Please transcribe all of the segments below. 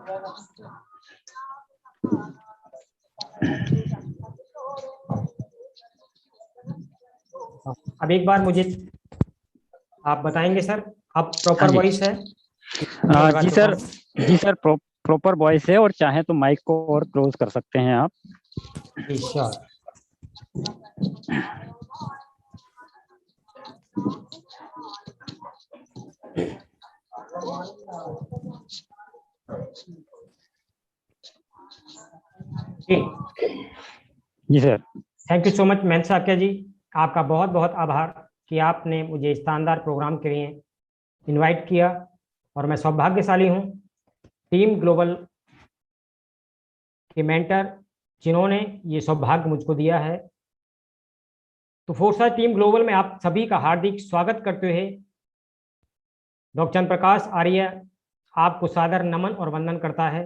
अब एक बार मुझे आप बताएंगे सर, अब प्रॉपर जी। वॉइस है? जी सर, जी सर, प्रॉपर वॉइस है, और चाहे तो माइक को और क्लोज कर सकते हैं आप। जी श्योर। जी sir. Thank you so much Mehant Sakiya ji, आपका बहुत बहुत आभार कि आपने मुझे इस शानदार प्रोग्राम के लिए इनवाइट किया, और मैं सौभाग्यशाली हूँ टीम ग्लोबल के मेंटर जिन्होंने ये सौभाग्य मुझको दिया है। तो फोरसा टीम ग्लोबल में आप सभी का हार्दिक स्वागत करते हुए डॉक्टर चंद्र प्रकाश आर्य आपको सादर नमन और वंदन करता है।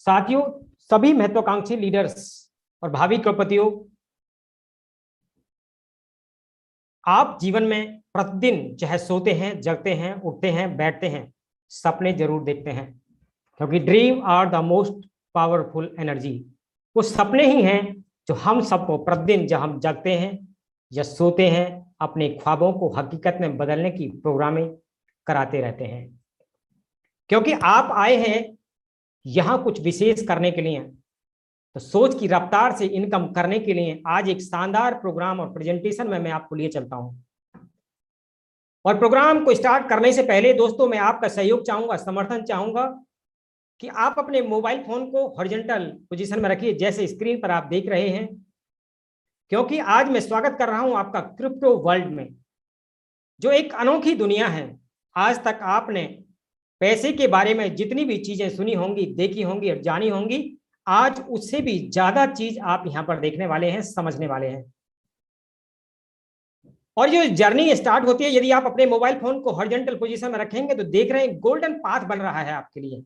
साथियों, सभी महत्वाकांक्षी लीडर्स और भावी करोड़पतियों, आप जीवन में प्रतिदिन चाहे सोते हैं, जगते हैं, उठते हैं, बैठते हैं, सपने जरूर देखते हैं, क्योंकि dream are the most powerful energy. वो सपने ही हैं जो हम सबको प्रतिदिन जब हम जगते हैं या सोते हैं, अपने ख्वाबों को हकीकत में बदलने की प्रोग्रामिंग कराते रहते हैं। क्योंकि आप आए हैं यहाँ कुछ विशेष करने के लिए, तो सोच की रफ्तार से इनकम करने के लिए आज एक शानदार प्रोग्राम और प्रेजेंटेशन में मैं आपको लिए चलता हूं। और प्रोग्राम को स्टार्ट करने से पहले दोस्तों, मैं आपका सहयोग चाहूंगा, समर्थन चाहूंगा कि आप अपने मोबाइल फोन को हॉरिजॉन्टल पोजीशन में रखिए, जैसे स्क्रीन पर आप देख रहे हैं, क्योंकि आज मैं स्वागत कर रहा हूं आपका क्रिप्टो वर्ल्ड में, जो एक अनोखी दुनिया है। आज तक आपने पैसे के बारे में जितनी भी चीजें सुनी होंगी, देखी होंगी और जानी होंगी, आज उससे भी ज्यादा चीज आप यहां पर देखने वाले हैं, समझने वाले हैं। और जो जर्नी स्टार्ट होती है, यदि आप अपने मोबाइल फोन को हॉरिजॉन्टल पोजीशन में रखेंगे तो देख रहे हैं गोल्डन पाथ बन रहा है आपके लिए।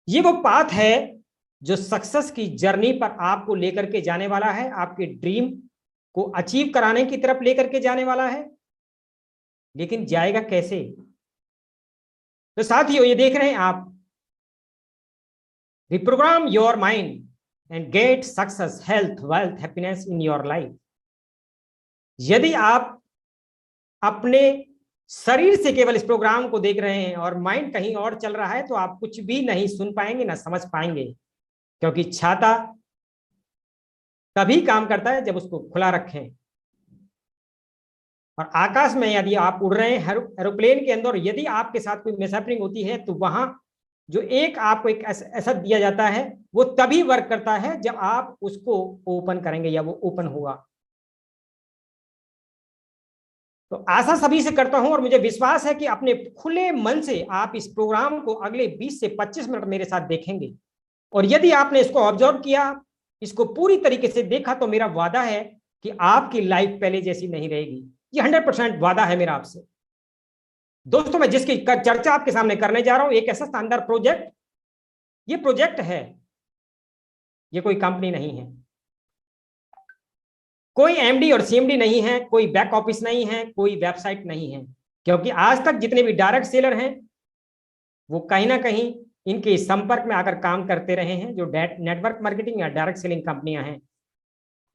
ये वो पाथ है जो सक्सेस की जर्नी पर आपको लेकर के जाने वाला है, आपके ड्रीम को अचीव कराने की तरफ लेकर के जाने वाला है। लेकिन जाएगा कैसे? तो साथियों, ये देख रहे हैं आप, reprogram your mind and get success, health, wealth, happiness in your life. यदि आप अपने शरीर से केवल इस प्रोग्राम को देख रहे हैं और माइंड कहीं और चल रहा है, तो आप कुछ भी नहीं सुन पाएंगे, ना समझ पाएंगे। क्योंकि छाता तभी काम करता है जब उसको खुला रखें। और आकाश में यदि आप उड़ रहे हैं एरोप्लेन के अंदर, यदि आपके साथ कोई मिसहैपनिंग होती है, तो वहां जो एक आपको एक ऐसा दिया जाता है, वो तभी वर्क करता है जब आप उसको ओपन करेंगे या वो ओपन होगा। तो आशा सभी से करता हूं और मुझे विश्वास है कि अपने खुले मन से आप इस प्रोग्राम को अगले 20 से 25 मिनट मेरे साथ देखेंगे। और यदि आपने इसको ऑब्जर्व किया, इसको पूरी तरीके से देखा, तो मेरा वादा है कि आपकी लाइफ पहले जैसी नहीं रहेगी। ये 100% वादा है मेरा आपसे। दोस्तों, मैं जिसकी चर्चा आपके सामने करने जा रहा हूं, एक ऐसा शानदार प्रोजेक्ट, ये प्रोजेक्ट है, ये कोई कंपनी नहीं है, कोई एमडी और सीएमडी नहीं है, कोई बैक ऑफिस नहीं है, कोई वेबसाइट नहीं है। क्योंकि आज तक जितने भी डायरेक्ट सेलर हैं, वो कहीं ना कहीं इनके संपर्क में आकर काम करते रहे हैं, जो नेटवर्क मार्केटिंग या डायरेक्ट सेलिंग कंपनियां हैं।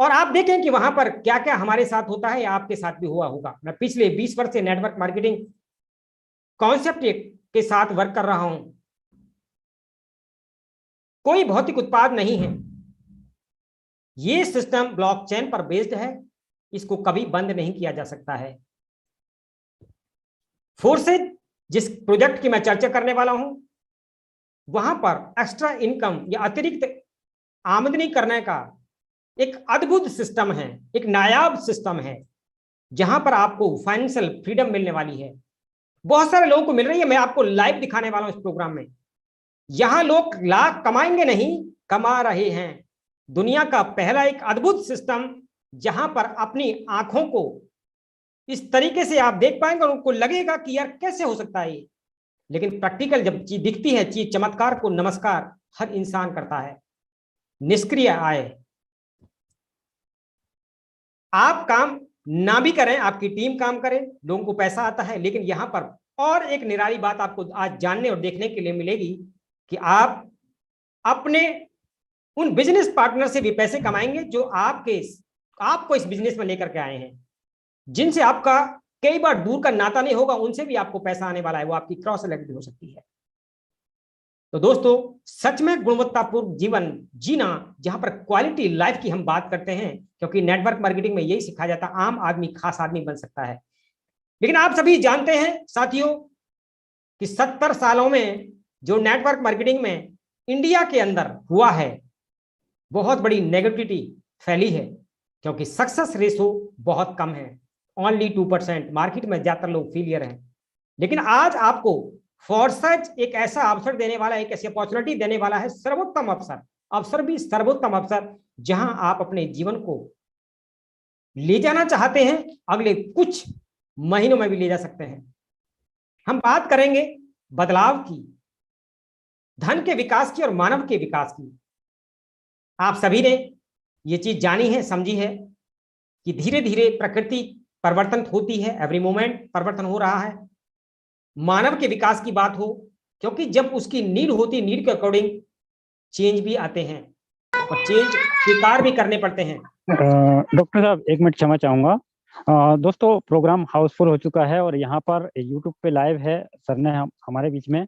और आप देखें कि वहां पर क्या क्या हमारे साथ होता है, या आपके साथ भी हुआ होगा। मैं पिछले 20 वर्ष से नेटवर्क मार्केटिंग कॉन्सेप्ट के साथ वर्क कर रहा हूं। कोई भौतिक उत्पाद नहीं है, ये सिस्टम ब्लॉकचेन पर बेस्ड है, इसको कभी बंद नहीं किया जा सकता है। फोर्सेज, जिस प्रोजेक्ट की मैं चर्चा करने वाला हूं, वहां पर एक्स्ट्रा इनकम या अतिरिक्त आमदनी करने का एक अद्भुत सिस्टम है, एक नायाब सिस्टम है, जहां पर आपको फाइनेंशियल फ्रीडम मिलने वाली है। बहुत सारे लोगों को मिल रही है, मैं आपको लाइव दिखाने वाला हूं इस प्रोग्राम में। यहां लोग लाख कमाएंगे नहीं, कमा रहे हैं। दुनिया का पहला एक अद्भुत सिस्टम, जहां पर अपनी आंखों को इस तरीके से आप देख पाएंगे और उनको लगेगा कि यार कैसे हो सकता है ये। लेकिन प्रैक्टिकल जब चीज दिखती है, चीज चमत्कार को नमस्कार हर इंसान करता है। निष्क्रिय आय, आप काम ना भी करें, आपकी टीम काम करे, लोगों को पैसा आता है, लेकिन यहां पर और एक निराली बात आपको आज जानने और देखने के लिए मिलेगी कि आप अपने उन बिजनेस पार्टनर से भी पैसे कमाएंगे जो आपको इस बिजनेस में लेकर के आए हैं, जिनसे आपका कई बार दूर का नाता नहीं होगा, उनसे भी आपको पैसा आने वाला है, वो आपकी क्रॉस सेलेक्ट हो सकती है। तो दोस्तों, सच में गुणवत्तापूर्ण जीवन जीना, जहां पर क्वालिटी लाइफ की हम बात करते हैं, क्योंकि नेटवर्क मार्केटिंग में यही सिखाया जाता है, आम आदमी खास आदमी बन सकता है। लेकिन आप सभी जानते हैं साथियों कि 70 सालों में जो नेटवर्क मार्केटिंग में इंडिया के अंदर हुआ है, बहुत बड़ी नेगेटिविटी फैली है, क्योंकि सक्सेस रेशो बहुत कम है, ओनली 2%। मार्केट में ज्यादातर लोग फेलियर हैं। लेकिन आज आपको फॉरसच एक ऐसा अवसर देने वाला, एक ऐसी अपॉर्चुनिटी देने वाला है, सर्वोत्तम अवसर भी सर्वोत्तम अवसर, जहां आप अपने जीवन को ले जाना चाहते हैं, अगले कुछ महीनों में भी ले जा सकते हैं। हम बात करेंगे बदलाव की, धन के विकास की और मानव के विकास की। आप सभी ने ये चीज जानी है, समझी है कि धीरे धीरे प्रकृति परिवर्तन होती है, एवरी मोमेंट परिवर्तन हो रहा है। मानव के विकास की बात हो, क्योंकि जब उसकी नीड होती, नीड के अकॉर्डिंग चेंज भी आते हैं और चेंज स्वीकार भी करने पड़ते हैं। डॉक्टर साहब, एक मिनट क्षमा चाहूंगा। दोस्तों, प्रोग्राम हाउसफुल हो चुका है और यहाँ पर यूट्यूब पे लाइव है। सर ने हमारे बीच में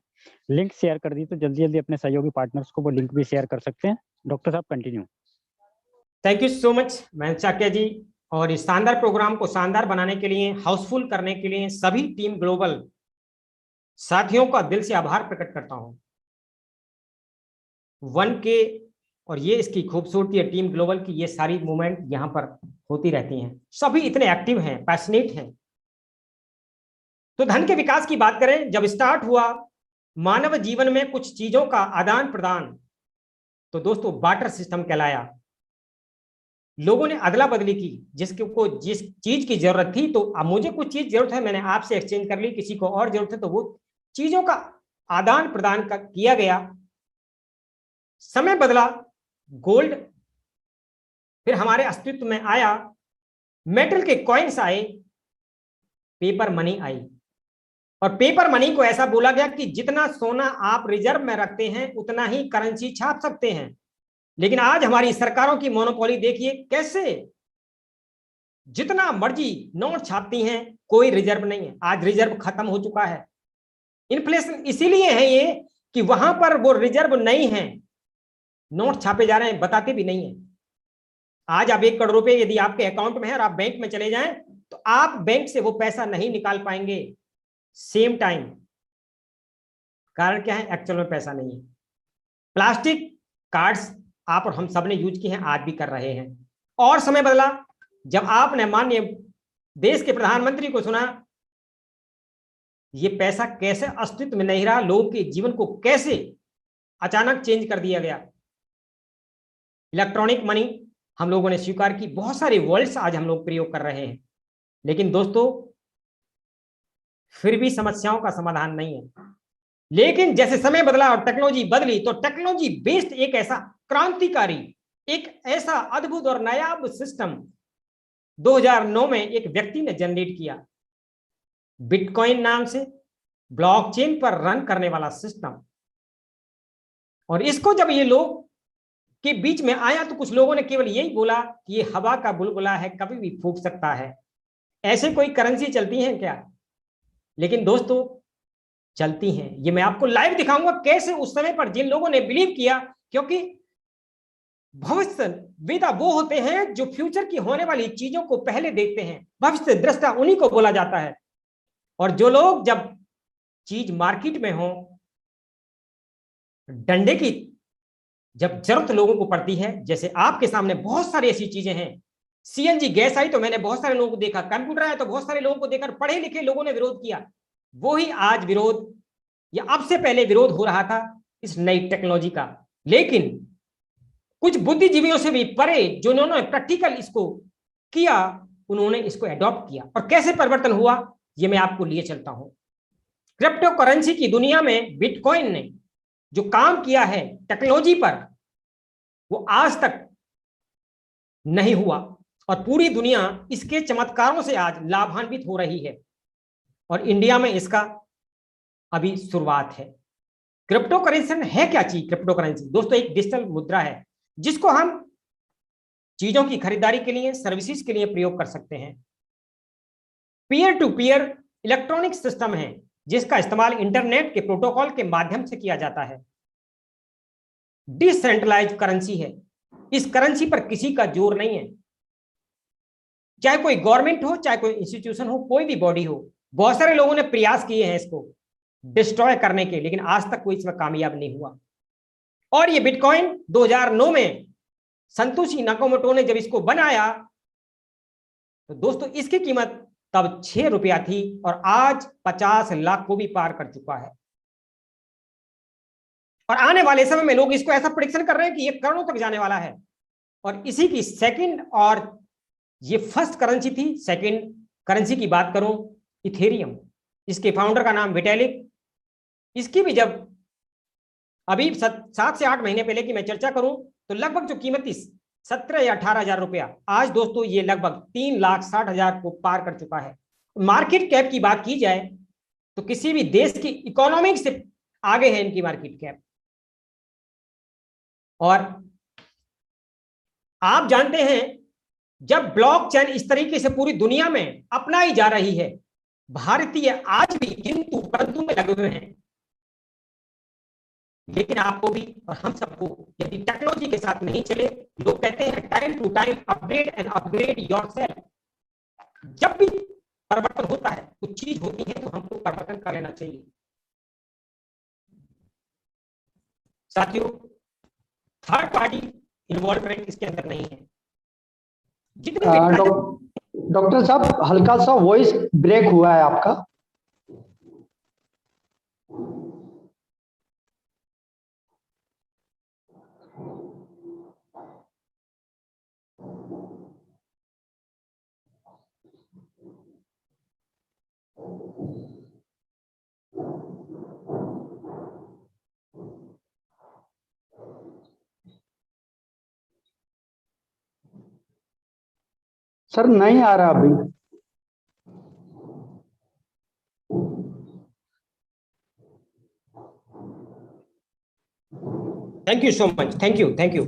लिंक शेयर कर दी, तो जल्दी जल्दी अपने सहयोगी पार्टनर्स को वो लिंक भी शेयर कर सकते हैं। डॉक्टर साहब, continue. Thank you so much Mahendra Chakya ji. और इस शानदार प्रोग्राम को शानदार बनाने के लिए, हाउसफुल करने के लिए सभी टीम ग्लोबल साथियों का दिल से आभार प्रकट करता हूं। 1K और ये इसकी खूबसूरती है टीम ग्लोबल की, ये सारी मूवमेंट यहां पर होती रहती हैं, सभी इतने एक्टिव हैं, पैशनेट हैं। तो धन के विकास की बात करें, जब स्टार्ट हुआ मानव जीवन में कुछ चीजों का आदान प्रदान, तो दोस्तों बार्टर सिस्टम कहलाया। लोगों ने अदला बदली की, जिसको जिस चीज की जरूरत थी, तो अब मुझे कुछ चीज जरूरत है, मैंने आपसे एक्सचेंज कर ली, किसी को और जरूरत है, तो वो चीजों का आदान प्रदान किया गया। समय बदला, गोल्ड फिर हमारे अस्तित्व में आया, मेटल के कॉइन्स आए, पेपर मनी आई। और पेपर मनी को ऐसा बोला गया कि जितना सोना आप रिजर्व में रखते हैं उतना ही करेंसी छाप सकते हैं। लेकिन आज हमारी सरकारों की मोनोपोली देखिए, कैसे जितना मर्जी नोट छापती हैं, कोई रिजर्व नहीं है। आज रिजर्व खत्म हो चुका है। इन्फ्लेशन इसीलिए है ये कि वहां पर वो रिजर्व नहीं है, नोट छापे जा रहे हैं, बताते भी नहीं है। आज आप 1 करोड़ रुपए यदि आपके अकाउंट में है और आप बैंक में चले जाएं, तो आप बैंक से वो पैसा नहीं निकाल पाएंगे सेम टाइम। कारण क्या है? एक्चुअल में पैसा नहीं है। प्लास्टिक कार्ड्स आप और हम सब ने यूज किए हैं, आज भी कर रहे हैं। और समय बदला, जब आपने माननीय देश के प्रधानमंत्री को सुना, ये पैसा कैसे अस्तित्व में नहीं रहा, लोगों के जीवन को कैसे अचानक चेंज कर दिया गया। इलेक्ट्रॉनिक मनी हम लोगों ने स्वीकार की, बहुत सारे वर्ड्स आज हम लोग प्रयोग कर रहे हैं। लेकिन दोस्तों, फिर भी समस्याओं का समाधान नहीं है। लेकिन जैसे समय बदला और टेक्नोलॉजी बदली, तो टेक्नोलॉजी बेस्ड एक ऐसा क्रांतिकारी, एक ऐसा अद्भुत और नायाब सिस्टम 2009 में एक व्यक्ति ने जनरेट किया, बिटकॉइन नाम से, ब्लॉकचेन पर रन करने वाला सिस्टम। और इसको जब ये लोग के बीच में आया, तो कुछ लोगों ने केवल यही बोला कि ये हवा का बुलबुला है, कभी भी फूंक सकता है। ऐसे कोई करेंसी चलती है क्या? लेकिन दोस्तों, चलती हैं। ये मैं आपको लाइव दिखाऊंगा कैसे उस समय पर जिन लोगों ने बिलीव किया, क्योंकि भविष्य वेदा वो होते हैं जो फ्यूचर की होने वाली चीजों को पहले देखते हैं। भविष्य दृष्टा उन्हीं को बोला जाता है। और जो लोग जब चीज मार्केट में हो, डंडे की जब जरूरत लोगों को पड़ती है, जैसे आपके सामने बहुत सारी ऐसी चीजें हैं। सीएनजी गैस आई तो मैंने बहुत सारे लोगों को देखा, कंप्यूटर आया तो बहुत सारे लोगों को देखकर पढ़े लिखे लोगों ने विरोध किया। वो ही आज विरोध, या अब से पहले विरोध हो रहा था इस नई टेक्नोलॉजी का। लेकिन कुछ बुद्धिजीवियों से भी परे, जो उन्होंने प्रैक्टिकल इसको किया, उन्होंने इसको एडॉप्ट किया। और कैसे परिवर्तन हुआ, ये मैं आपको लिए चलता हूं। क्रिप्टो करेंसी की दुनिया में बिटकॉइन ने जो काम किया है टेक्नोलॉजी पर, वो आज तक नहीं हुआ। और पूरी दुनिया इसके चमत्कारों से आज लाभान्वित हो रही है। और इंडिया में इसका अभी शुरुआत है। क्रिप्टो करेंसी है क्या चीज? क्रिप्टो करेंसी दोस्तों एक डिजिटल मुद्रा है जिसको हम चीजों की खरीदारी के लिए, सर्विसेज के लिए प्रयोग कर सकते हैं। Peer to peer electronic system है जिसका इस्तेमाल इंटरनेट के प्रोटोकॉल के माध्यम से किया जाता है। डिसेंट्रलाइज्ड करेंसी है, इस करेंसी पर किसी का जोर नहीं है, चाहे कोई गवर्नमेंट हो, चाहे कोई इंस्टीट्यूशन हो, कोई भी बॉडी हो। बहुत सारे लोगों ने प्रयास किए हैं इसको डिस्ट्रॉय करने के, लेकिन आज तक कोई इसमें कामयाब नहीं हुआ। और ये बिटकॉइन 2009 में संतोशी नाकामोटो ने जब इसको बनाया तो दोस्तों इसकी कीमत तब 6 रुपया थी और आज 50 लाख को भी पार कर चुका है। और आने वाले समय में लोग इसको ऐसा प्रेडिक्शन कर रहे हैं कि ये करोड़ों तक जाने वाला है। और इसी की सेकंड, और ये फर्स्ट करेंसी थी। सेकंड करेंसी की बात करूं इथेरियम, इसके फाउंडर का नाम विटालिक। इसकी भी जब अभी 7 से 8 महीने पहले की मैं चर्चा करूं तो लगभग जो कीमत थी 17 या 18,000 रुपया, आज दोस्तों ये लगभग 3,60,000 को पार कर चुका है। मार्केट कैप की बात की जाए तो किसी भी देश की इकोनॉमिक से आगे है इनकी मार्केट कैप। और आप जानते हैं जब ब्लॉकचेन इस तरीके से पूरी दुनिया में अपनाई जा रही है, भारतीय आज भी किंतु परंतु में लगे हुए हैं। लेकिन आपको भी और हम सबको यदि टेक्नोलॉजी के साथ नहीं चले, लोग कहते हैं time to time update and upgrade yourself. जब भी परिवर्तन होता है, कुछ चीज होती है तो हमको परिवर्तन कर लेना चाहिए। साथियों, थर्ड पार्टी इन्वॉल्वमेंट इसके अंदर नहीं है। डॉक्टर साहब हल्का सा वॉइस ब्रेक हुआ है आपका। सर नहीं आ रहा अभी। Thank you so much, thank you, thank you.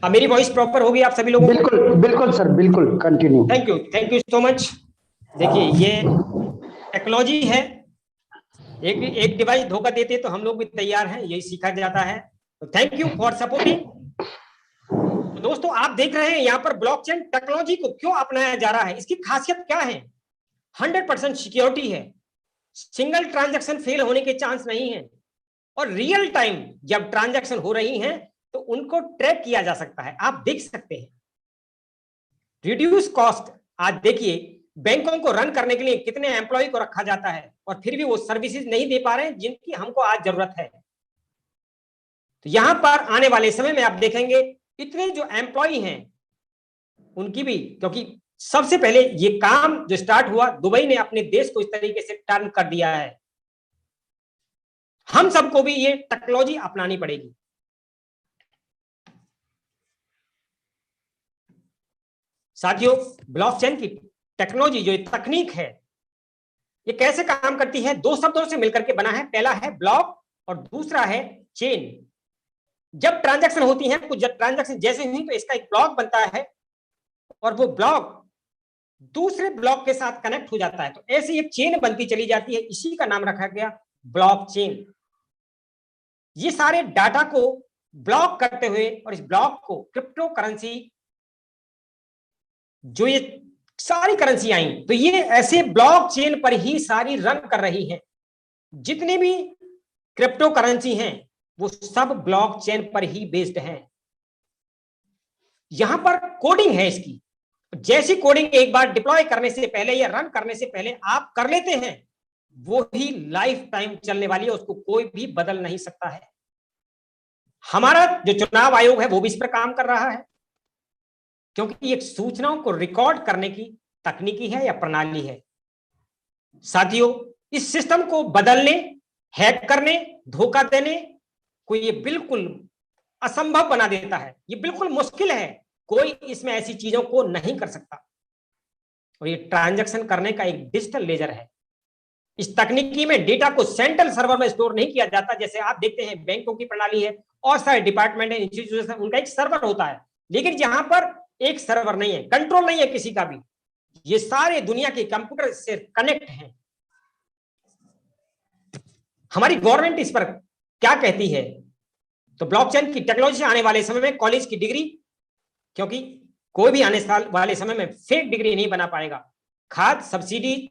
अब मेरी वॉइस प्रॉपर होगी आप सभी लोगों को? बिल्कुल बिल्कुल सर, बिल्कुल continue. Thank you so much. देखिए ये टेक्नोलॉजी है, एक डिवाइस धोखा देते तो हम लोग भी तैयार हैं, यही सीखा जाता है। तो थैंक यू फॉर सपोर्टिंग। तो दोस्तों आप देख रहे हैं यहाँ पर ब्लॉकचेन टेक्नोलॉजी को क्यों अपनाया जा रहा है, इसकी खासियत क्या है? 100% सिक्योरिटी है, सिंगल ट्रांजैक्शन फेल होने के चांस नहीं है, और रियल टाइम जब ट्रांजैक्शन हो रही हैं तो उनको ट्रैक किया जा सकता है। आप देख सकते हैं रिड्यूस कॉस्ट। आज देखिए बैंकों को रन करने के लिए कितने एम्प्लॉय को रखा जाता है और फिर भी वो सर्विसेज नहीं दे पा रहे हैं जिनकी हमको आज जरूरत है। तो यहां पर आने वाले समय में आप देखेंगे इतने जो एम्प्लॉय हैं उनकी भी, क्योंकि सबसे पहले ये काम जो स्टार्ट हुआ, दुबई ने अपने देश को इस तरीके से टर्न कर दिया है। हम सबको भी ये टेक्नोलॉजी अपनानी पड़ेगी। साथियों, ब्लॉकचेन की टेक्नोलॉजी जो तकनीक है ये कैसे काम करती है? दो शब्दों से मिलकर के बना है। पहला है ब्लॉक और दूसरा है चेन। जब ट्रांजैक्शन होती है, कुछ ट्रांजैक्शन जैसे हुई तो इसका एक ब्लॉक बनता है और वो ब्लॉक दूसरे ब्लॉक के साथ कनेक्ट हो जाता है, तो ऐसी एक चेन बनती चली जाती है। इसी का नाम रखा गया ब्लॉकचेन। ये सारे डाटा को ब्लॉक करते हुए और इस ब्लॉक को क्रिप्टो करेंसी, जो ये सारी करेंसी आई तो ये ऐसे ब्लॉकचेन पर ही सारी रन कर रही है। जितने भी क्रिप्टो करेंसी हैं वो सब ब्लॉकचेन पर ही बेस्ड हैं। यहां पर कोडिंग है इसकी, जैसी कोडिंग एक बार डिप्लॉय करने से पहले या रन करने से पहले आप कर लेते हैं वो ही लाइफ टाइम चलने वाली है, उसको कोई भी बदल नहीं सकता है। हमारा जो चुनाव आयोग है वो भी इस पर काम कर रहा है, क्योंकि एक सूचनाओं को रिकॉर्ड करने की तकनीकी है या प्रणाली है। साथियों, इस सिस्टम को बदलने, हैक करने, धोखा देने को ये बिल्कुल असंभव बना देता है। ये बिल्कुल मुश्किल है, कोई इसमें ऐसी चीजों को नहीं कर सकता। और ये ट्रांजैक्शन करने का एक डिजिटल लेजर है। इस तकनीकी में डेटा को सेंट्रल सर्वर में स्टोर नहीं किया जाता। जैसे आप देखते हैं बैंकों की प्रणाली है और सारे डिपार्टमेंट है, इंस्टीट्यूशन, उनका एक सर्वर होता है, लेकिन यहां पर एक सर्वर नहीं है, कंट्रोल नहीं है किसी का भी, ये सारे दुनिया के कंप्यूटर से कनेक्ट हैं। हमारी गवर्नमेंट इस पर क्या कहती है? तो ब्लॉकचेन की टेक्नोलॉजी से आने वाले समय में कॉलेज की डिग्री, क्योंकि कोई भी आने वाले समय में फेक डिग्री नहीं बना पाएगा, खाद सब्सिडी,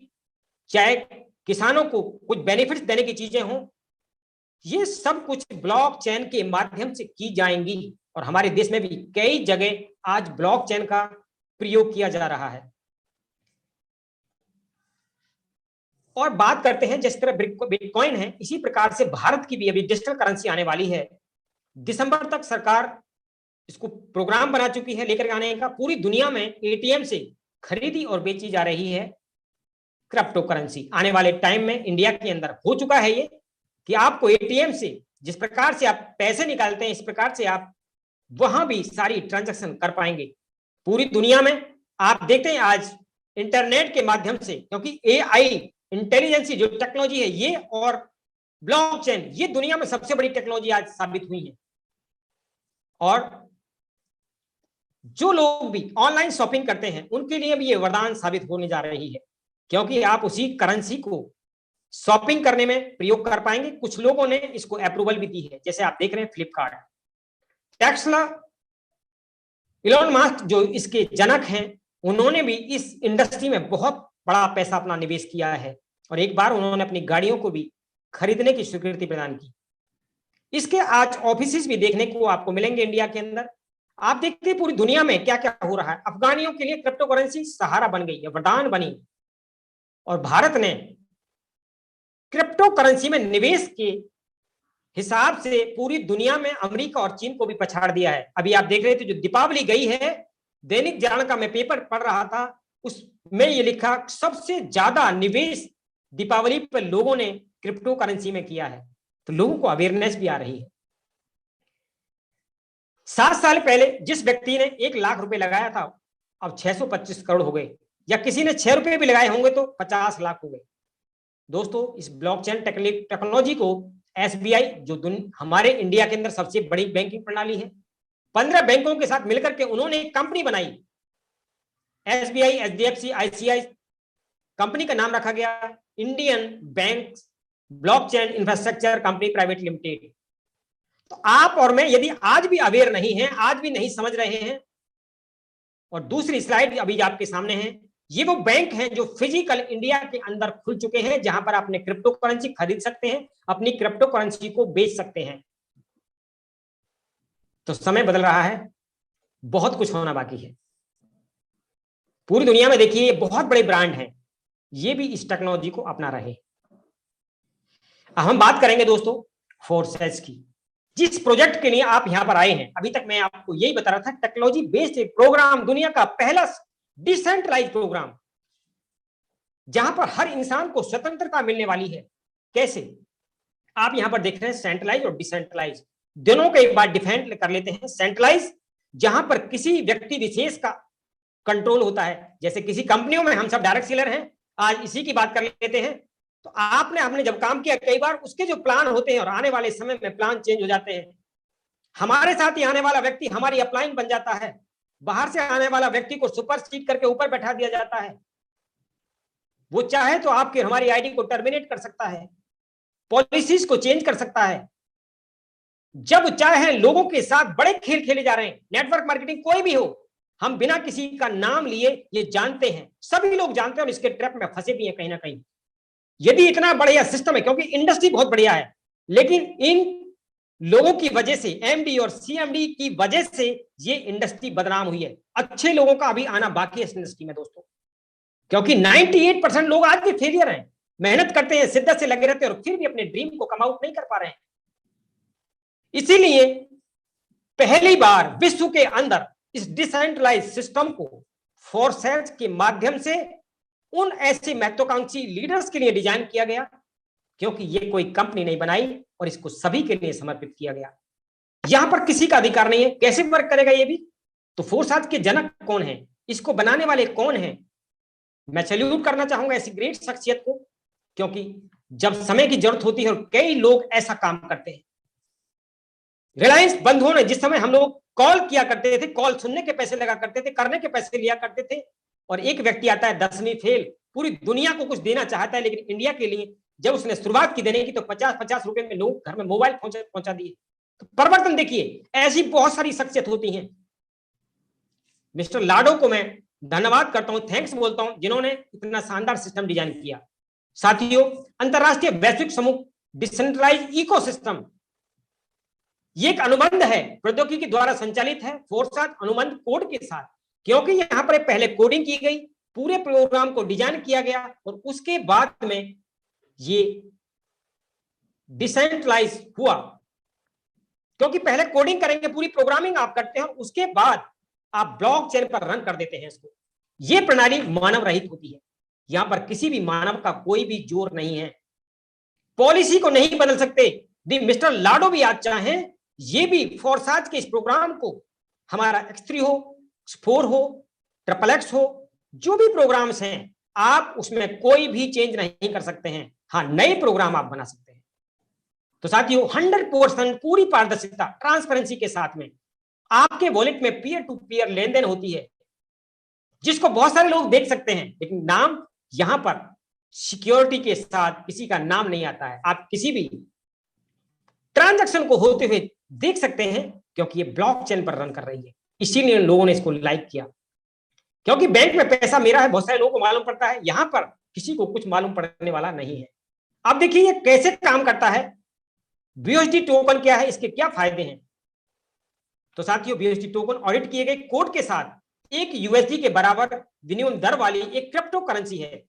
चाहे किसानों को कुछ बेनिफिट्स देने की चीजें हों, ये सब कुछ ब्लॉकचेन के माध्यम से की जाएंगी। और हमारे देश में भी कई जगह आज ब्लॉकचेन का प्रयोग किया जा रहा है। और बात करते हैं जिस तरह बिटकॉइन है, इसी प्रकार से भारत की भी अभी डिजिटल करेंसी आने वाली है। दिसंबर तक सरकार इसको प्रोग्राम बना चुकी है लेकर आने का। पूरी दुनिया में एटीएम से खरीदी और बेची जा रही है क्रिप्टो करेंसी। आने वाले टाइम में इंडिया के अंदर हो चुका है ये कि आपको एटीएम से जिस प्रकार से आप पैसे निकालते हैं, इस प्रकार से आप वहां भी सारी ट्रांजैक्शन कर पाएंगे। पूरी दुनिया में आप देखते हैं आज इंटरनेट के माध्यम से, क्योंकि एआई इंटेलिजेंस जो टेक्नोलॉजी है ये और ब्लॉकचेन, ये दुनिया में सबसे बड़ी टेक्नोलॉजी आज साबित हुई है। और जो लोग भी ऑनलाइन शॉपिंग करते हैं उनके लिए भी ये वरदान साबित होने जा रही है, क्योंकि आप उसी करेंसी को शॉपिंग करने में प्रयोग कर पाएंगे। कुछ लोगों ने इसको अप्रूवल भी दी है, जैसे आप देख रहे हैं फ्लिपकार्ट, टेस्ला, इलॉन मस्क जो इसके जनक हैं, उन्होंने भी इस इंडस्ट्री में बहुत बड़ा पैसा अपना निवेश किया है और एक बार उन्होंने अपनी गाड़ियों को भी खरीदने की स्वीकृति प्रदान की। इसके आज ऑफिस भी देखने को आपको मिलेंगे इंडिया के अंदर। आप देखते हैं पूरी दुनिया में क्या क्या हो रहा है। अफगानियों के लिए क्रिप्टो करेंसी सहारा बन गई है, वरदान बनी, और भारत ने क्रिप्टो करेंसी में निवेश के हिसाब से पूरी दुनिया में अमेरिका और चीन को भी पछाड़ दिया है। अभी आप देख रहे थे जो दीपावली गई है, दैनिक जागरण का मैं पेपर पढ़ रहा था, उसमें ये लिखा सबसे ज्यादा निवेश दीपावली पर लोगों ने क्रिप्टो करेंसी में किया है। तो लोगों को अवेयरनेस भी आ रही है। 7 साल पहले जिस व्यक्ति ने 1 लाख रुपए लगाया था, अब 625 करोड़ हो गए, या किसी ने 6 रुपए भी लगाए होंगे तो 50 लाख हो गए। दोस्तों, इस ब्लॉकचेन टेक्नोलॉजी को एसबीआई, जो हमारे इंडिया के अंदर सबसे बड़ी बैंकिंग प्रणाली है, 15 बैंकों के साथ मिलकर के उन्होंने एक कंपनी बनाई, एसबीआई, एचडीएफसी, आईसीआई, कंपनी का नाम रखा गया Indian bank blockchain infrastructure company private limited. तो आप और मैं यदि आज भी अवेयर नहीं हैं, आज भी नहीं समझ रहे हैं, और दूसरी स्लाइड अभी आपके सामने है, ये वो बैंक हैं जो फिजिकल इंडिया के अंदर खुल चुके हैं, जहां पर आपने क्रिप्टो करेंसी खरीद सकते हैं, अपनी क्रिप्टो करेंसी को बेच सकते हैं। तो समय बदल रहा है, बहुत कुछ होना बाकी है। पूरी दुनिया में देखिए बहुत बड़े ब्रांड हैं, ये भी इस टेक्नोलॉजी को अपना रहे। अब हम बात करेंगे दोस्तों फोर्सेस की, जिस प्रोजेक्ट के लिए आप यहां पर आए हैं। अभी तक मैं आपको यही बता रहा था, टेक्नोलॉजी बेस्ड प्रोग्राम, दुनिया का पहला डिसेंट्रलाइज प्रोग्राम, जहां पर हर इंसान को स्वतंत्रता मिलने वाली है। कैसे? आप यहां पर देख रहे हैं सेंट्रलाइज और डिसेंट्रलाइज, दोनों को एक बार डिफाइन कर लेते हैं। सेंट्रलाइज जहां पर किसी व्यक्ति विशेष का कंट्रोल होता है, जैसे किसी कंपनियों में हम सब डायरेक्ट सेलर हैं, आज इसी की बात कर लेते हैं। तो हमने जब काम किया, कई बार उसके जो प्लान होते हैं और आने वाले समय में प्लान चेंज हो जाते हैं। हमारे साथ ही आने वाला व्यक्ति हमारी अपलाइन बन जाता है, बाहर से आने वाला व्यक्ति को सुपरसीड करके ऊपर बैठा दिया जाता है। वो चाहे तो आपकी हमारी आईडी को टर्मिनेट कर सकता है, पॉलिसीज को चेंज कर सकता है। जब चाहे लोगों के साथ बड़े खेल खेले जा रहे हैं, नेटवर्क मार्केटिंग कोई भी हो, हम बिना किसी का नाम लिए ये जानते हैं, सभी लोग जानते हैं और इसके ट्रैप में फंसे भी हैं कहीं ना कहीं। यदि इतना बढ़िया सिस्टम है, क्योंकि इंडस्ट्री बहुत बढ़िया है, लेकिन इन लोगों की वजह से, एमडी और सीएमडी की वजह से ये इंडस्ट्री बदनाम हुई है। अच्छे लोगों का अभी आना बाकी है इस इंडस्ट्री में दोस्तों, क्योंकि 98% लोग आज भी फेलियर हैं, मेहनत करते हैं, शिद्दत से लगे रहते हैं और फिर भी अपने ड्रीम को कम आउट नहीं कर पा रहे हैं। इसीलिए पहली बार विश्व के अंदर इस डिसेंट्रलाइज सिस्टम को फोर्सेस के माध्यम से उन ऐसे महत्वाकांक्षी लीडर्स के लिए डिजाइन किया गया, क्योंकि ये कोई कंपनी नहीं बनाई और इसको सभी के लिए समर्पित किया गया। यहां पर किसी का अधिकार नहीं है। कैसे वर्क करेगा ये भी? तो फोर्सेस के जनक कौन है, इसको बनाने वाले कौन है? मैं सैल्यूट करना चाहूंगा ऐसी ग्रेट शख्सियत को, क्योंकि जब समय की जरूरत होती है और कई लोग ऐसा काम करते हैं, रिलायंस बंद होने जिस समय हम लोग कॉल किया करते थे, कॉल सुनने के पैसे लगा करते थे, करने के पैसे लिया करते थे, और एक व्यक्ति आता है 10वीं फेल, पूरी दुनिया को कुछ देना चाहता है, लेकिन इंडिया के लिए जब उसने शुरुआत की देने की तो 50-50 रुपए में लोग घर में मोबाइल पहुंचा दिए। तो परिवर्तन देखिए, ऐसी बहुत सारी शख्सियत होती हैं। मिस्टर लाडो को मैं धन्यवाद करता हूं, थैंक्स बोलता हूं, जिन्होंने इतना शानदार सिस्टम डिजाइन किया। साथियों, अंतरराष्ट्रीय वैश्विक समूह डिसेंट्रलाइज इकोसिस्टम, ये एक अनुबंध है, प्रौद्योगिकी द्वारा संचालित है, फोरसात अनुबंध कोड के साथ, क्योंकि यहां पर पहले कोडिंग की गई, पूरे प्रोग्राम को डिजाइन किया गया और उसके बाद में ये डिसेंट्रलाइज हुआ। क्योंकि पहले कोडिंग करेंगे, पूरी प्रोग्रामिंग आप करते हैं, उसके बाद आप ब्लॉकचेन पर रन कर देते हैं इसको। ये प्रणाली मानव रहित होती है, यहां पर किसी भी मानव का कोई भी जोर नहीं है, पॉलिसी को नहीं बदल सकते। मिस्टर लाडो भी आज चाहें, ये भी फोरसात के इस प्रोग्राम को, हमारा X3 हो, X4 हो, XXX हो, जो भी प्रोग्राम्स हैं, आप उसमें कोई भी चेंज नहीं कर सकते हैं। हाँ, नए प्रोग्राम आप बना सकते हैं। तो साथियों, 100% पूरी पारदर्शिता, ट्रांसपेरेंसी के साथ में आपके वॉलेट में पीयर टू पीयर लेन देन होती है, जिसको बहुत सारे लोग देख सकते हैं, लेकिन नाम यहां पर सिक्योरिटी के साथ किसी का नाम नहीं आता है। आप किसी भी ट्रांजैक्शन को होते हुए देख सकते हैं, क्योंकि ये ब्लॉकचेन पर रन कर रही है, इसीलिए लोगों ने इसको लाइक किया। क्योंकि बैंक में पैसा मेरा है, बहुत सारे लोगों को मालूम पड़ता है, यहां पर किसी को कुछ मालूम पड़ने वाला नहीं है। अब देखिए ये कैसे काम करता है, BUSD टोकन क्या है, इसके क्या फायदे हैं। तो साथियों, BUSD टोकन ऑडिट किए गए कोड के साथ एक USD के बराबर विनिमय दर वाली एक क्रिप्टो करेंसी है।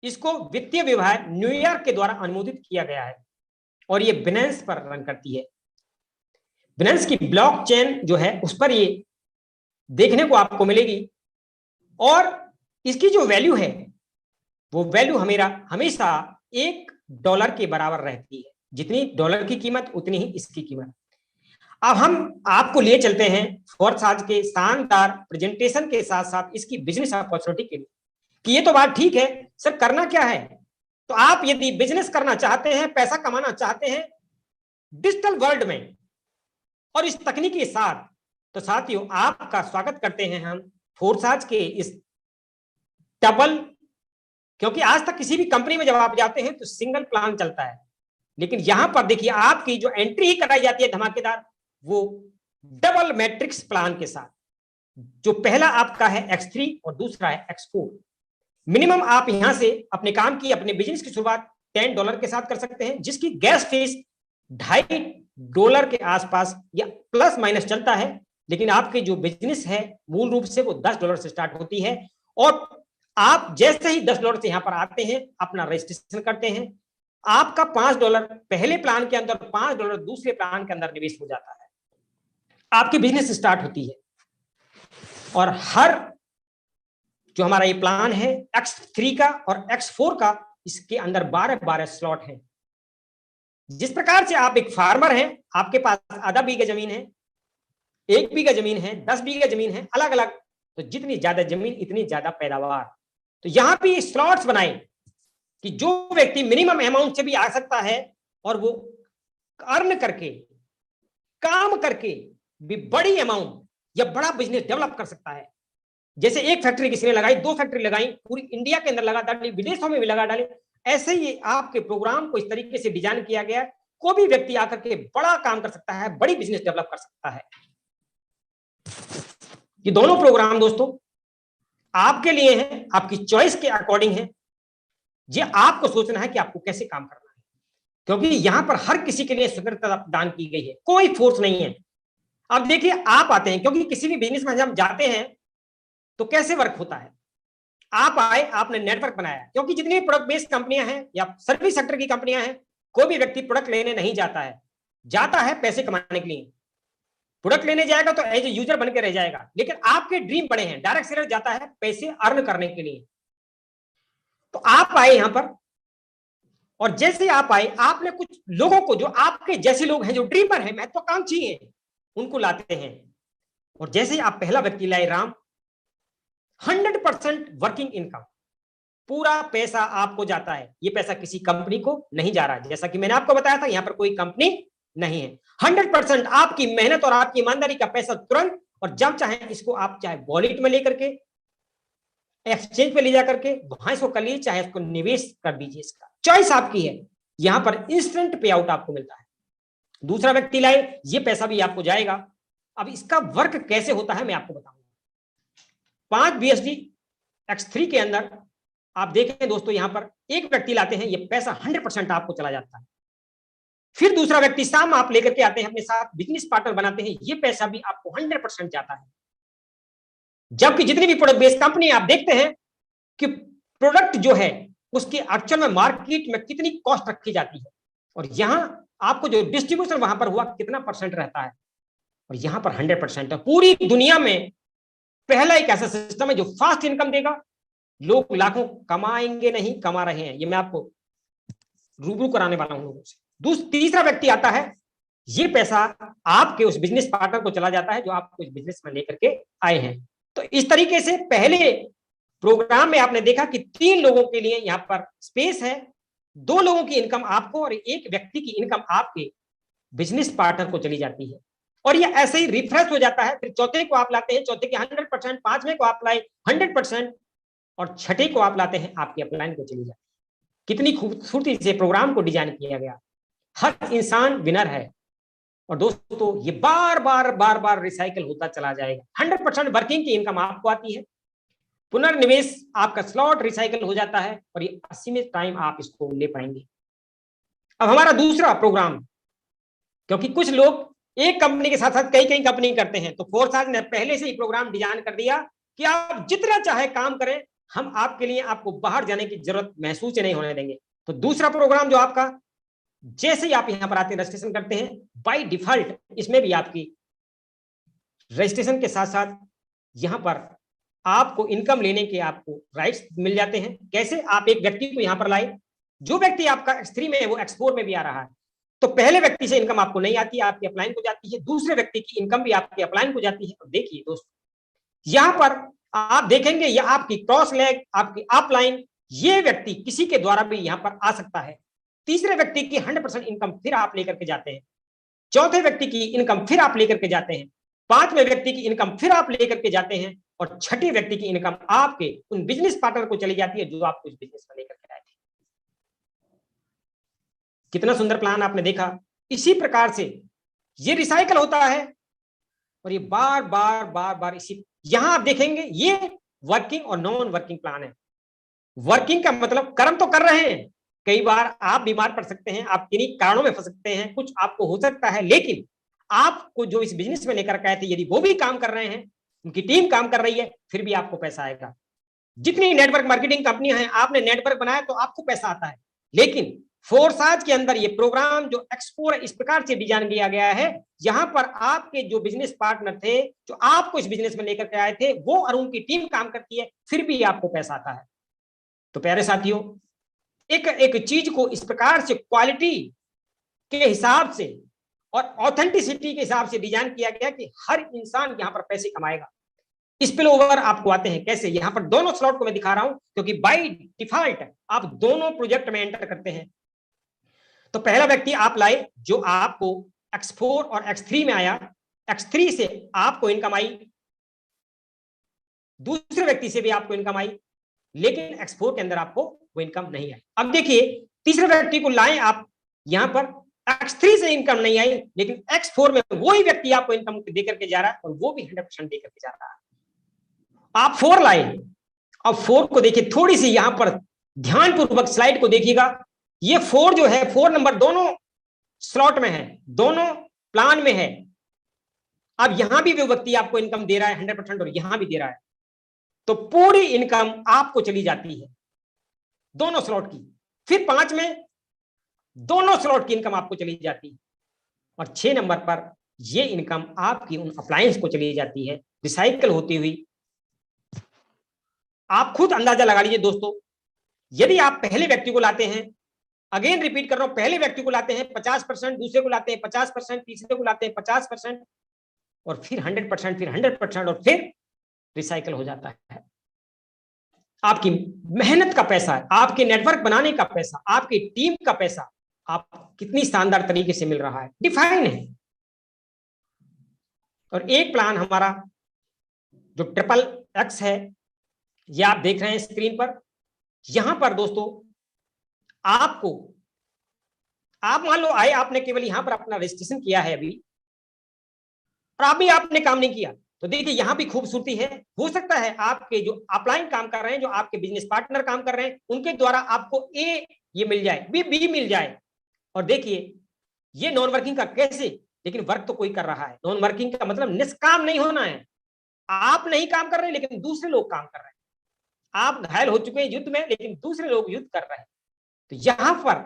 इसको वित्तीय विभाग न्यूयॉर्क के द्वारा अनुमोदित किया गया है और ये बिनेंस पर रन करती है। बिनेंस की ब्लॉकचेन जो है उस पर ये देखने को आपको मिलेगी, और इसकी जो वैल्यू है वो वैल्यू हमेशा $1 के बराबर रहती है। जितनी डॉलर की कीमत उतनी ही इसकी कीमत। अब हम आपको लिए चलते हैं फोरसात के शानदार प्रेजेंटेशन के साथ साथ इसकी बिजनेस अपॉर्चुनिटी के लिए, कि ये तो बात ठीक है सर, करना क्या है। तो आप यदि बिजनेस करना चाहते हैं, पैसा कमाना चाहते हैं डिजिटल वर्ल्ड में और इस तकनीक के साथ, तो साथियों आपका स्वागत करते हैं हम फोरसात के इस डबल, क्योंकि आज तक किसी भी कंपनी में जब आप जाते हैं तो सिंगल प्लान चलता है, लेकिन यहां पर देखिए आपकी जो एंट्री ही कराई जाती है धमाकेदार, वो डबल मैट्रिक्स प्लान के साथ। जो पहला आपका है X3 और दूसरा है X4। मिनिमम आप यहां से अपने काम की, अपने बिजनेस की शुरुआत $10 के साथ कर सकते हैं, जिसकी गैस फीस $2.5 के आसपास या प्लस माइनस चलता है, लेकिन आपके जो बिजनेस है मूल रूप से वो $10 से स्टार्ट होती है। और आप जैसे ही $10 से यहां पर आते हैं, अपना रजिस्ट्रेशन करते हैं, आपका $5 पहले प्लान के अंदर, $5 दूसरे प्लान के अंदर निवेश हो जाता है, आपकी बिजनेस स्टार्ट होती है। और हर जो हमारा ये प्लान है X3 का और X4 का, इसके अंदर 12-12 स्लॉट हैं। जिस प्रकार से आप एक फार्मर हैं, आपके पास आधा बीघा जमीन है, 1 बीघा जमीन है, 10 बीघा जमीन है, अलग अलग, तो जितनी ज्यादा जमीन इतनी ज्यादा पैदावार। तो यहां भी स्लॉट्स बनाए कि जो व्यक्ति मिनिमम अमाउंट से भी आ सकता है और वो अर्न करके, काम करके भी बड़ी अमाउंट या बड़ा बिजनेस डेवलप कर सकता है। जैसे एक फैक्ट्री किसी ने लगाई, 2 फैक्ट्री लगाई, पूरी इंडिया के अंदर लगा डाली, विदेशों में भी लगा डाले। ऐसे ही आपके प्रोग्राम को इस तरीके से डिजाइन किया गया है, कोई भी व्यक्ति आकर के बड़ा काम कर सकता है, बड़ी बिजनेस डेवलप कर सकता है। ये दोनों प्रोग्राम दोस्तों आपके लिए हैं, आपकी चॉइस के अकॉर्डिंग है। ये आपको सोचना है कि आपको कैसे काम करना है, क्योंकि यहां पर हर किसी के लिए स्वतंत्रता प्रदान की गई है, कोई फोर्स नहीं है। अब देखिए आप आते हैं, क्योंकि किसी भी बिजनेस में हम जाते हैं तो कैसे वर्क होता है। आप आए, आपने नेटवर्क बनाया, क्योंकि जितनी भी प्रोडक्ट बेस्ड कंपनियां हैं या सर्विस सेक्टर की कंपनियां हैं, कोई भी व्यक्ति प्रोडक्ट लेने नहीं जाता है, जाता है पैसे कमाने के लिए। प्रोडक्ट लेने जाएगा तो एज ए यूजर बन के रह जाएगा, लेकिन आपके ड्रीम बड़े हैं, डायरेक्ट सेलर जाता है पैसे अर्न करने के लिए। तो आप आए यहां पर, और जैसे आप आए, आपने कुछ लोगों को, जो आपके जैसे लोग हैं, जो ड्रीमर हैं, महत्वाकांक्षी हैं, उनको लाते हैं। और जैसे आप पहला व्यक्ति लाए राम, 100% वर्किंग इनकम, पूरा पैसा आपको जाता है, ये पैसा किसी कंपनी को नहीं जा रहा है। जैसा कि मैंने आपको बताया था, यहाँ पर कोई कंपनी नहीं है। 100% आपकी मेहनत और आपकी ईमानदारी का पैसा तुरंत, और जब चाहे इसको आप चाहे वॉलेट में लेकर के, एक्सचेंज पे ले जाकर के वहां इसको कर लीजिए, चाहे इसको निवेश कर दीजिए, इसका चॉइस आपकी है। यहां पर इंस्टेंट पे आउट आपको मिलता है। दूसरा व्यक्ति लाए, ये पैसा भी आपको जाएगा। अब इसका वर्क कैसे होता है मैं आपको बताऊंगा। 5 BSD X3 के अंदर आप देखें दोस्तों, यहां पर एक व्यक्ति लाते हैं, ये पैसा 100% आपको चला जाता है। फिर दूसरा व्यक्ति शाम आप लेकर के आते हैं, अपने साथ बिजनेस पार्टनर बनाते हैं, ये पैसा भी आपको 100% जाता है। जबकि जितनी भी प्रोडक्ट बेस्ड कंपनी आप देखते हैं कि प्रोडक्ट जो है उसके एक्चुअल में मार्केट में कितनी कॉस्ट रखी जाती है, और यहां आपको जो डिस्ट्रीब्यूशन वहां पर हुआ कितना परसेंट रहता है, और यहां पर 100% है। पूरी दुनिया में पहला एक ऐसा सिस्टम है जो फास्ट इनकम देगा। लोग लाखों कमाएंगे नहीं, कमा रहे हैं, ये मैं आपको रूबरू कराने वाला हूं लोगों से। तीसरा व्यक्ति आता है, ये पैसा आपके उस बिजनेस पार्टनर को चला जाता है जो आपको इस बिजनेस में लेकर के आए हैं। तो इस तरीके से पहले प्रोग्राम में आपने देखा कि 3 लोगों के लिए यहाँ पर स्पेस है, 2 लोगों की इनकम आपको और एक व्यक्ति की इनकम आपके बिजनेस पार्टनर को चली जाती है, और ये ऐसे ही रिफ्रेश हो जाता है। फिर चौथे को आप लाते हैं, चौथे के 100%, 5वें को आप लाए 100%, और छठे को आप लाते हैं, आपकी अपलाइन को चली जाती है। कितनी खूबसूरती से प्रोग्राम को डिजाइन किया गया। हर इंसान विनर है, और दोस्तों ये बार बार रिसाइकल होता चला जाएगा। 100% वर्किंग की इनकम आपको आती है, पुनर्निवेश आपका स्लॉट रिसाइकल हो जाता है, और ये असीमित टाइम आप इसको ले पाएंगे। अब हमारा दूसरा प्रोग्राम, क्योंकि कुछ लोग एक कंपनी के साथ साथ कई कंपनी करते हैं, तो फोर्साज ने पहले से ही प्रोग्राम डिजाइन कर दिया कि आप जितना चाहे काम करें, हम आपके लिए आपको बाहर जाने की जरूरत महसूस नहीं होने देंगे। तो दूसरा प्रोग्राम जो आपका, जैसे ही आप यहां पर आते हैं, रजिस्ट्रेशन करते हैं, बाय डिफॉल्ट इसमें भी आपकी रजिस्ट्रेशन के साथ साथ यहां पर आपको इनकम लेने के आपको राइट्स मिल जाते हैं। कैसे? आप एक व्यक्ति को यहां पर लाए, जो व्यक्ति आपका X3 में है वो X4 में भी आ रहा है, तो पहले व्यक्ति से इनकम आपको नहीं आती, आपकी अपलाइन को जाती है। दूसरे व्यक्ति की इनकम भी आपकी अपलाइन को जाती है। तो देखिए दोस्तों, यहां पर आप देखेंगे ये आपकी क्रॉस लेग, आपकी अपलाइन, ये व्यक्ति किसी के द्वारा भी यहां पर आ सकता है। तीसरे व्यक्ति की 100% इनकम फिर आप लेकर के जाते हैं, चौथे व्यक्ति की इनकम फिर आप लेकर के जाते हैं, 5वें व्यक्ति की इनकम फिर आप लेकर के जाते हैं, और छठे व्यक्ति की इनकम आपके उन बिजनेस पार्टनर को चली जाती है जो आपको इस बिजनेस में लेकर के आए थे। कितना सुंदर प्लान आपने देखा। इसी प्रकार से ये रिसाइकल होता है, और ये बार बार इसी, यहां आप देखेंगे ये वर्किंग और नॉन वर्किंग प्लान है। वर्किंग का मतलब कर्म तो कर रहे हैं, कई बार आप बीमार पड़ सकते हैं, आप किन्हीं कारणों में फंस सकते हैं, कुछ आपको हो सकता है, लेकिन आपको जो इस बिजनेस में लेकर के आए थे, यदि वो भी काम कर रहे हैं, उनकी टीम काम कर रही है, फिर भी आपको पैसा आएगा। जितनी नेटवर्क मार्केटिंग कंपनियां हैं, आपने नेटवर्क बनाया तो आपको पैसा आता है। लेकिन फोर्साज के अंदर ये प्रोग्राम जो X4 इस प्रकार से डिजाइन किया गया है, यहां पर आपके जो बिजनेस पार्टनर थे, जो आपको इस बिजनेस में लेकर के आए थे, वो और उनकी टीम काम करती है, फिर भी आपको पैसा आता है। तो प्यारे साथियों, एक चीज को इस प्रकार से क्वालिटी के हिसाब से और ऑथेंटिसिटी के हिसाब से डिजाइन किया गया कि हर इंसान यहां पर पैसे कमाएगा। स्पिल ओवर आपको आते हैं कैसे? यहां पर दोनों स्लॉट को मैं दिखा रहा हूं, क्योंकि बाय डिफॉल्ट आप दोनों प्रोजेक्ट में एंटर करते हैं। तो पहला व्यक्ति आप लाए जो आपको X4 और X3 में आया, X3 से आपको इनकम आई, दूसरे व्यक्ति से भी आपको इनकम आई, लेकिन X4 के अंदर आपको वो इनकम नहीं आई। अब देखिए, तीसरे व्यक्ति को लाएं आप, यहां पर X3 से इनकम नहीं आई, लेकिन X4 में वही व्यक्ति आपको इनकम देकर के जा रहा है, और वो भी 100% देकर के जा रहा है। आप 4 लाए, अब 4 को देखिए, थोड़ी सी यहां पर ध्यानपूर्वक स्लाइड को देखिएगा। ये 4 जो है, 4 नंबर दोनों स्लॉट में है, दोनों प्लान में है। अब यहां भी वो व्यक्ति आपको इनकम दे रहा है 100%, और यहां भी दे रहा है, तो पूरी इनकम आपको चली जाती है दोनों स्लॉट की। फिर 5 में दोनों स्लॉट की इनकम आपको चली जाती है, और 6 नंबर पर ये इनकम आपकी उन अप्लायंस को चली जाती है, रिसाइकल होती हुई। आप खुद अंदाजा लगा लीजिए दोस्तों, यदि आप पहले व्यक्ति को लाते हैं, अगेन रिपीट कर रहा हूं, पहले व्यक्ति को लाते हैं 50%, दूसरे को लाते हैं 50%, तीसरे को लाते हैं 50%, और फिर 100%, फिर 100%, और फिर रिसाइकल हो जाता है। आपकी मेहनत का पैसा है, आपके नेटवर्क बनाने का पैसा, आपकी टीम का पैसा आप कितनी शानदार तरीके से मिल रहा है, डिफाइन है। और एक प्लान हमारा जो XXX है, ये आप देख रहे हैं स्क्रीन पर। यहां पर दोस्तों आपको, आप मान लो आए, आपने केवल यहां पर अपना रजिस्ट्रेशन किया है अभी, और अभी आपने काम नहीं किया, तो देखिए यहां भी खूबसूरती है। हो सकता है आपके जो अपलाइन काम कर रहे हैं, जो आपके बिजनेस पार्टनर काम कर रहे हैं, उनके द्वारा आपको ए ये मिल जाए, बी मिल जाए। और देखिए ये नॉन वर्किंग का कैसे, लेकिन वर्क तो कोई कर रहा है। नॉन वर्किंग का मतलब निष्काम नहीं होना है। आप नहीं काम कर रहे लेकिन दूसरे लोग काम कर रहे हैं। आप घायल हो चुके हैं युद्ध में, लेकिन दूसरे लोग युद्ध कर रहे हैं। तो यहां पर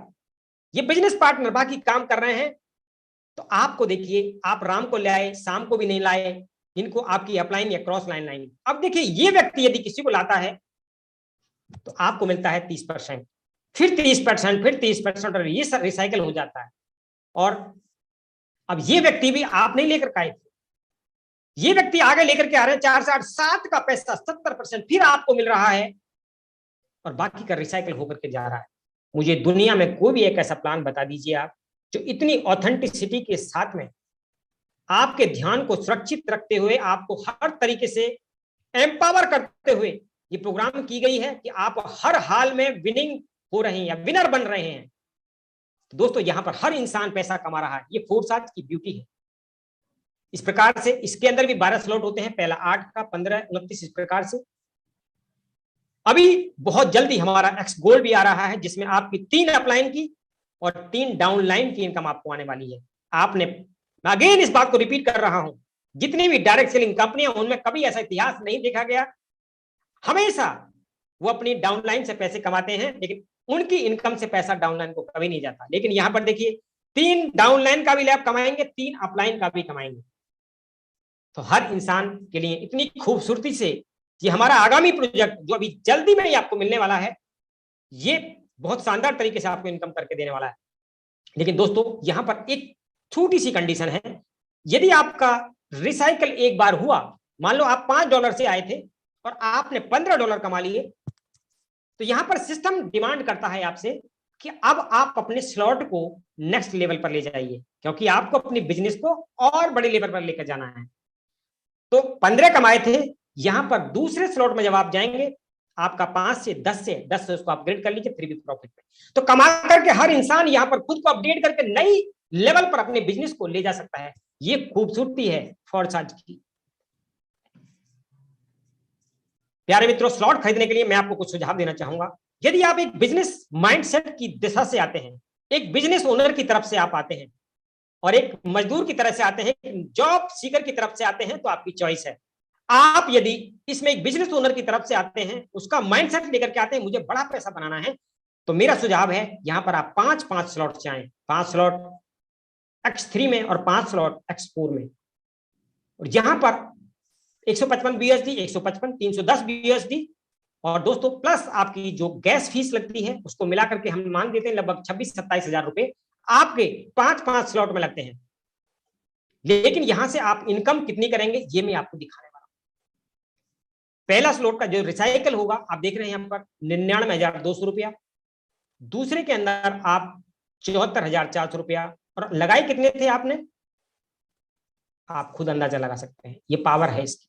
ये बिजनेस पार्टनर बाकी काम कर रहे हैं। तो आपको देखिए, आप राम को ले आए, शाम को भी नहीं लाए, इनको आपकी अपलाइन या क्रॉस लाइन लाइन। अब देखिए ये व्यक्ति यदि किसी को लाता है तो आपको मिलता है 30%, फिर 30%, फिर 30%, और ये सब रिसाइकल हो जाता है। और अब ये व्यक्ति भी आप नहीं लेकर आए, ये व्यक्ति आगे लेकर के आ रहे हैं 4 से 8, 7 का पैसा 70% फिर आपको मिल रहा है, और बाकी का रिसाइकल होकर के जा रहा है। मुझे दुनिया में कोई भी एक ऐसा प्लान बता दीजिए आप, जो इतनी ऑथेंटिसिटी के साथ में आपके ध्यान को सुरक्षित रखते हुए, आपको हर तरीके से एम्पावर करते हुए ये प्रोग्राम की गई है कि आप हर हाल में विनिंग हो रहे हैं या विनर बन रहे हैं। तो दोस्तों यहां पर हर इंसान पैसा कमा रहा है। ये फोर्साज की ब्यूटी है। इस प्रकार से इसके अंदर भी 12 स्लॉट होते हैं, पहला 8 का, 15, 29, इस प्रकार से। अभी बहुत जल्दी हमारा एक्स गोल्ड भी आ रहा है, जिसमें आपकी 3 अपलाइन की और 3 डाउनलाइन की इनकम आपको आने वाली है। आपने, मैं अगेन इस बात को रिपीट कर रहा हूं, जितनी भी डायरेक्ट सेलिंग कंपनियां, उनमें कभी ऐसा इतिहास नहीं देखा गया। हमेशा वो अपनी डाउनलाइन से पैसे कमाते हैं, लेकिन उनकी इनकम से पैसा डाउनलाइन को कभी नहीं जाता। लेकिन यहां पर देखिए 3 डाउनलाइन का भी लाभ कमाएंगे, 3 अपलाइन का भी कमाएंगे। तो हर इंसान के लिए इतनी खूबसूरती से ये हमारा आगामी प्रोजेक्ट जो अभी जल्दी में ही आपको मिलने वाला है, ये बहुत शानदार तरीके से आपको इनकम करके देने वाला है। लेकिन दोस्तों यहां पर एक छोटी सी कंडीशन है। यदि आपका रिसाइकल एक बार हुआ, मान लो आप $5 से आए थे और आपने $15 कमा लिए, तो यहां पर सिस्टम डिमांड करता है आपसे कि अब आप अपने स्लॉट को नेक्स्ट लेवल पर ले जाइए, क्योंकि आपको अपनी बिजनेस को और बड़े लेवल पर लेकर जाना है। तो 15 कमाए थे, यहां पर दूसरे स्लॉट में जब आप जाएंगे, आपका 5 से 10 से उसको अपग्रेड कर लीजिए, फिर भी प्रॉफिट में। तो कमा करके हर इंसान यहां पर खुद को अपडेट करके नई लेवल पर अपने बिजनेस को ले जा सकता है। ये खूबसूरती है फोर्साज की। प्यारे मित्रों, स्लॉट खरीदने के लिए मैं आपको कुछ सुझाव देना चाहूंगा। यदि आप एक बिजनेस माइंडसेट की दिशा से आते हैं, एक बिजनेस ओनर की तरफ से आप आते हैं, और एक मजदूर की तरह से आते हैं, जॉब सीकर की तरफ से आते हैं, तो आपकी चॉइस है। आप यदि इसमें एक बिजनेस ओनर की तरफ से आते हैं, उसका माइंडसेट लेकर के आते हैं, मुझे बड़ा पैसा बनाना है, तो मेरा सुझाव है यहां पर आप 5 स्लॉट चाहें, 5 स्लॉट X3 में और 5 स्लॉट X4 में। और यहां पर 155 BUSD, 155, 310 BUSD, और दोस्तों प्लस आपकी जो गैस फीस लगती है, उसको मिलाकर के हम मान देते हैं लगभग 26-27 हजार रुपए आपके 5 स्लॉट में लगते हैं। लेकिन यहां से आप इनकम कितनी करेंगे, ये मैं आपको दिखाने वाला हूं। पहला स्लॉट का जो रिसाइकल होगा, आप देख रहे हैं यहां पर 99,200 रुपया। दूसरे के अंदर आप 74,400 रुपया, और लगाए कितने थे आपने, आप खुद अंदाजा लगा सकते हैं। ये पावर है इसकी।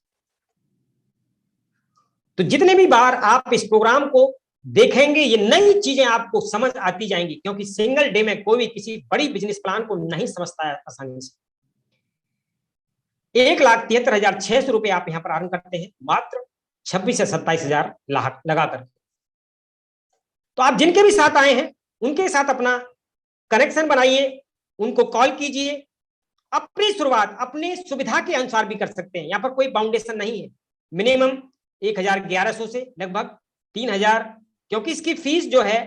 तो जितने भी बार आप इस प्रोग्राम को देखेंगे, ये नई चीजें आपको समझ आती जाएंगी, क्योंकि सिंगल डे में कोई भी किसी बड़ी बिजनेस प्लान को नहीं समझता है आसानी से। 1,73,600 रुपए आप यहां पर अर्न करते हैं, मात्र 26 से 27 हजार लगाकर। तो आप जिनके भी साथ आए हैं, उनके साथ अपना कनेक्शन बनाइए, उनको कॉल कीजिए। अपनी शुरुआत अपनी सुविधा के अनुसार भी कर सकते हैं, यहां पर कोई बाउंडेशन नहीं है। मिनिमम 1,1100 से लगभग 3,000, क्योंकि इसकी फीस जो है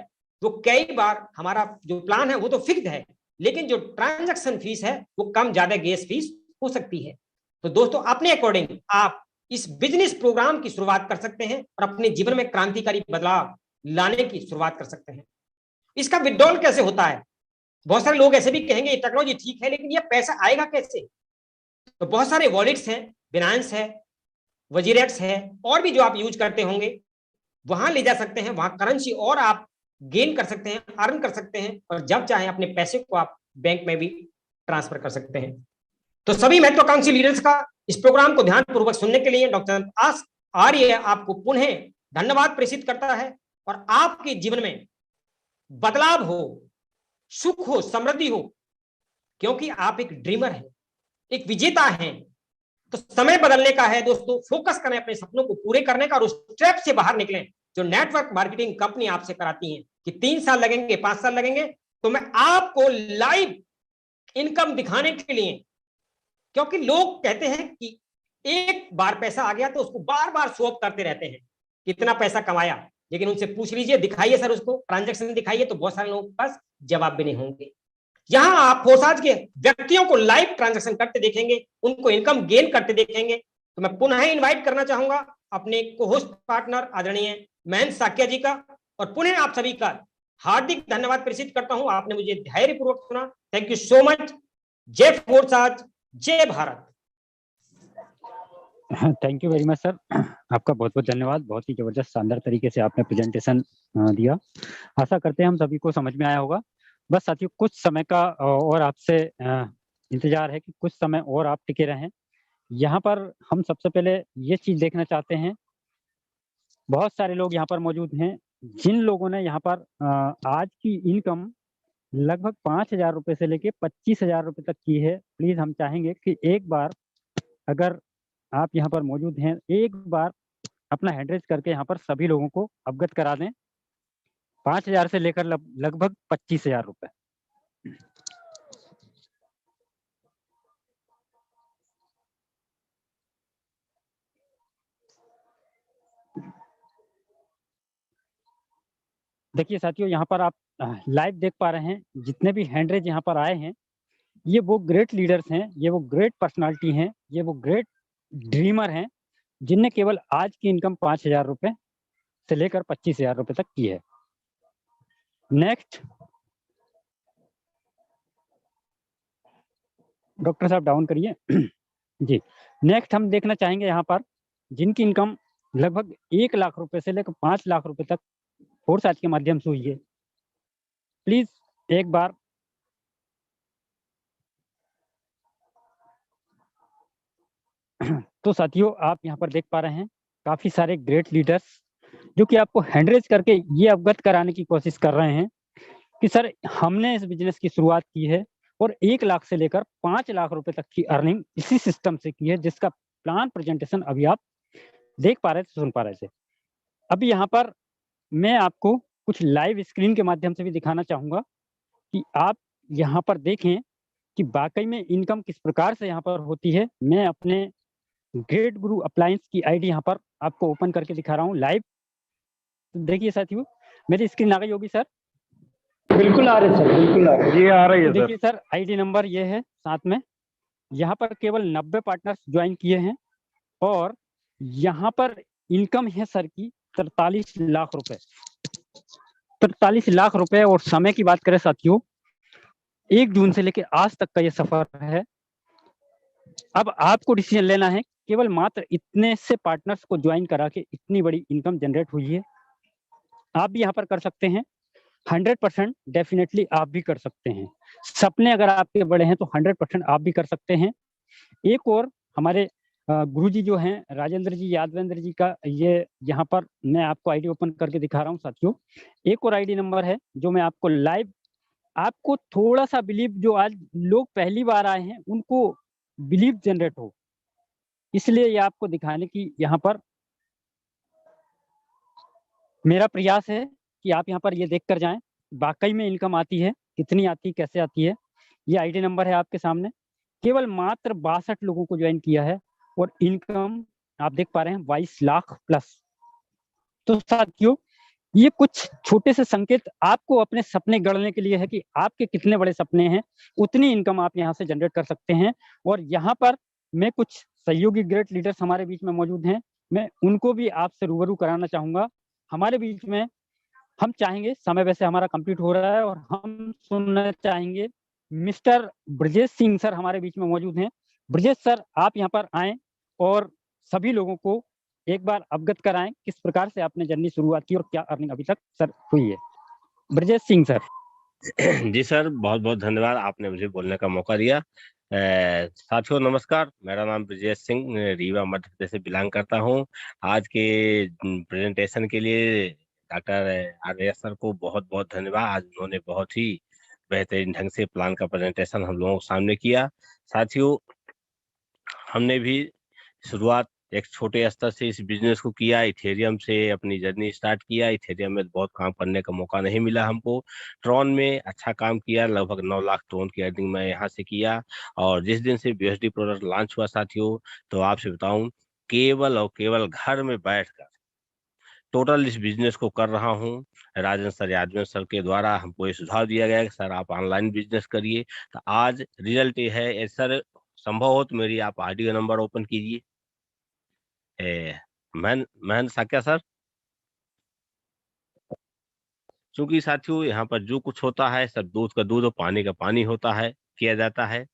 वो कई बार, हमारा जो प्लान है वो तो फिक्स्ड है, लेकिन जो ट्रांजैक्शन फीस है वो कम ज्यादा गैस फीस हो सकती है। तो दोस्तों अपने अकॉर्डिंग आप इस बिजनेस प्रोग्राम की शुरुआत कर सकते हैं और अपने जीवन में क्रांतिकारी बदलाव लाने की शुरुआत कर सकते हैं। इसका विड्रॉल कैसे होता है, बहुत सारे लोग ऐसे भी कहेंगे ये टेक्नोलॉजी ठीक है, लेकिन ये पैसा आएगा कैसे। तो बहुत सारे वॉलेट्स हैं, बिनांस है, वजीरेक्स है, और भी जो आप यूज करते होंगे, वहां ले जा सकते हैं, वहां करेंसी और आप गेन कर सकते हैं, अर्न कर सकते हैं, और जब चाहे अपने पैसे को आप बैंक में भी ट्रांसफर कर सकते हैं। तो सभी महत्वाकांक्षी लीडर्स का इस प्रोग्राम को ध्यानपूर्वक सुनने के लिए डॉक्टर आर्य आपको पुनः धन्यवाद प्रेषित करता है, और आपके जीवन में बदलाव हो, सुख हो, समृद्धि हो, क्योंकि आप एक ड्रीमर हैं, एक विजेता हैं। तो समय बदलने का है दोस्तों, फोकस करें अपने सपनों को पूरे करने का, और उस ट्रैप से बाहर निकलें जो नेटवर्क मार्केटिंग कंपनी आपसे कराती है कि 3 साल लगेंगे, 5 साल लगेंगे। तो मैं आपको लाइव इनकम दिखाने के लिए, क्योंकि लोग कहते हैं कि एक बार पैसा आ गया तो उसको बार बार शो अप करते रहते हैं, कितना पैसा कमाया, लेकिन उनसे पूछ लीजिए, दिखाइए सर उसको ट्रांजैक्शन दिखाइए, तो बहुत सारे लोगों के पास जवाब भी नहीं होंगे। यहां आप फोर्साज के व्यक्तियों को लाइव ट्रांजैक्शन करते देखेंगे, उनको इनकम गेन करते देखेंगे। तो मैं पुनः इनवाइट करना चाहूंगा अपने को होस्ट पार्टनर आदरणीय महेंद्र साकिया जी का, और पुनः आप सभी का हार्दिक धन्यवाद प्रेषित करता हूं। आपने मुझे धैर्यपूर्वक सुना। Thank you so much. जय फोर्साज, जय Bharat. Thank you very much sir, आपका बहुत बहुत धन्यवाद। बहुत ही जबरदस्त शानदार तरीके से आपने प्रेजेंटेशन दिया। आशा करते हैं हम सभी को समझ में आया होगा। बस साथियों, कुछ समय का और आपसे इंतजार है कि कुछ समय और आप टिके रहें। यहाँ पर हम सबसे पहले ये चीज देखना चाहते हैं, बहुत सारे लोग यहाँ पर मौजूद हैं जिन लोगों ने यहाँ पर आज की इनकम लगभग 5,000 रुपए से लेके 25,000 रुपए तक की है। प्लीज हम चाहेंगे कि एक बार अगर आप यहाँ पर मौजूद हैं, एक बार अपना हैंड रेज करके यहाँ पर सभी लोगों को अवगत करा दें। 5,000 से लेकर लगभग 25,000 रुपए। देखिए साथियों, यहाँ पर आप लाइव देख पा रहे हैं, जितने भी हैंड रेज यहाँ पर आए हैं, ये वो ग्रेट लीडर्स हैं, ये वो ग्रेट पर्सनालिटी हैं, ये वो ग्रेट ड्रीमर हैं जिनने केवल आज की इनकम 5,000 रुपए से लेकर 25,000 रुपए तक की है। नेक्स्ट डॉक्टर साहब डाउन करिए जी। नेक्स्ट हम देखना चाहेंगे यहाँ पर जिनकी इनकम लगभग 1 लाख रुपए से लेकर 5 लाख रुपए तक फोर्साज के माध्यम से हुई है। प्लीज एक बार तो साथियों, आप यहाँ पर देख पा रहे हैं काफी सारे ग्रेट लीडर्स जो कि आपको हैंडरेज करके ये अवगत कराने की कोशिश कर रहे हैं कि सर हमने इस बिजनेस की शुरुआत की है और 1 लाख से लेकर 5 लाख रुपए तक की अर्निंग इसी सिस्टम से की है, जिसका प्लान प्रेजेंटेशन अभी आप देख पा रहे थे, सुन पा रहे थे। अभी यहाँ पर मैं आपको कुछ लाइव स्क्रीन के माध्यम से भी दिखाना चाहूंगा कि आप यहाँ पर देखें कि वाकई में इनकम किस प्रकार से यहाँ पर होती है। मैं अपने ग्रेट गुरु अप्लायंस की आईडी यहाँ पर आपको ओपन करके दिखा रहा हूँ लाइव। देखिए साथियों, मेरी स्क्रीन आ गई होगी सर? बिल्कुल आ रही सर, बिल्कुल आ रही है। ये आ रही है तो देखिए सर, आईडी नंबर ये है साथ में। यहाँ पर केवल 90 पार्टनर्स ज्वाइन किए हैं और यहाँ पर इनकम है सर की 43 लाख रुपए। 43 लाख रुपए। और समय की बात करें साथियों, 1 जून से लेकर आज तक का ये सफर है। अब आपको डिसीजन लेना है, केवल मात्र इतने से पार्टनर्स को ज्वाइन करा के इतनी बड़ी इनकम जनरेट हुई है। आप भी यहाँ पर कर सकते हैं, 100% डेफिनेटली आप भी कर सकते हैं। सपने अगर आपके बड़े हैं तो 100% आप भी कर सकते हैं। एक और हमारे गुरुजी जो हैं राजेंद्र जी, यादवेंद्र जी का, ये यहाँ पर मैं आपको आईडी ओपन करके दिखा रहा हूँ साथियों। एक और आईडी नंबर है जो मैं आपको लाइव, आपको थोड़ा सा बिलीव, जो आज लोग पहली बार आए हैं उनको बिलीव जनरेट हो, इसलिए ये आपको दिखाने की यहाँ पर मेरा प्रयास है कि आप यहाँ पर ये देख कर जाएं वाकई में इनकम आती है, कितनी आती है, कैसे आती है। ये आईडी नंबर है आपके सामने। केवल मात्र 62 लोगों को ज्वाइन किया है और इनकम आप देख पा रहे हैं 22 लाख प्लस। तो साथियों, ये कुछ छोटे से संकेत आपको अपने सपने गढ़ने के लिए है कि आपके कितने बड़े सपने हैं, उतनी इनकम आप यहाँ से जनरेट कर सकते हैं। और यहाँ पर मैं कुछ सहयोगी ग्रेट लीडर्स हमारे बीच में मौजूद हैं, मैं उनको भी आपसे रूबरू कराना चाहूंगा हमारे बीच में। हम चाहेंगे, समय वैसे हमारा कंप्लीट हो रहा है और हम सुनना चाहेंगे मिस्टर ब्रजेश सिंह सर हमारे बीच में मौजूद हैं। ब्रजेश सर, आप यहाँ पर आए और सभी लोगों को एक बार अवगत कराएं किस प्रकार से आपने जर्नी शुरुआत की और क्या अर्निंग अभी तक सर हुई है। ब्रजेश सिंह सर। जी सर, बहुत बहुत धन्यवाद, आपने मुझे बोलने का मौका दिया। साथियों नमस्कार, मेरा नाम ब्रजेश सिंह रीवा मध्य प्रदेश से बिलोंग करता हूँ। आज के प्रेजेंटेशन के लिए डॉक्टर आर्य सर को बहुत बहुत धन्यवाद। आज उन्होंने बहुत ही बेहतरीन ढंग से प्लान का प्रेजेंटेशन हम लोगों के सामने किया। साथियों, हमने भी शुरुआत एक छोटे स्तर से इस बिजनेस को किया, इथेरियम से अपनी जर्नी स्टार्ट किया। इथेरियम में बहुत काम करने का मौका नहीं मिला हमको। ट्रॉन में अच्छा काम किया, लगभग 9 लाख ट्रॉन की अर्निंग मैं यहाँ से किया। और जिस दिन से बीएसडी प्रोडक्ट लॉन्च हुआ साथियों, तो आपसे बताऊं, केवल और केवल घर में बैठकर टोटल इस बिजनेस को कर रहा हूँ। राजन सर, यादव सर के द्वारा हमको ये सुझाव दिया गया कि सर आप ऑनलाइन बिजनेस करिए। तो आज रिजल्ट ये है। सर संभव हो तो मेरी आप ऑडियो नंबर ओपन कीजिए। महेंद्र साक्या सर। क्योंकि साथियों यहाँ पर जो कुछ होता है सब दूध का दूध और पानी का पानी होता है, किया जाता है।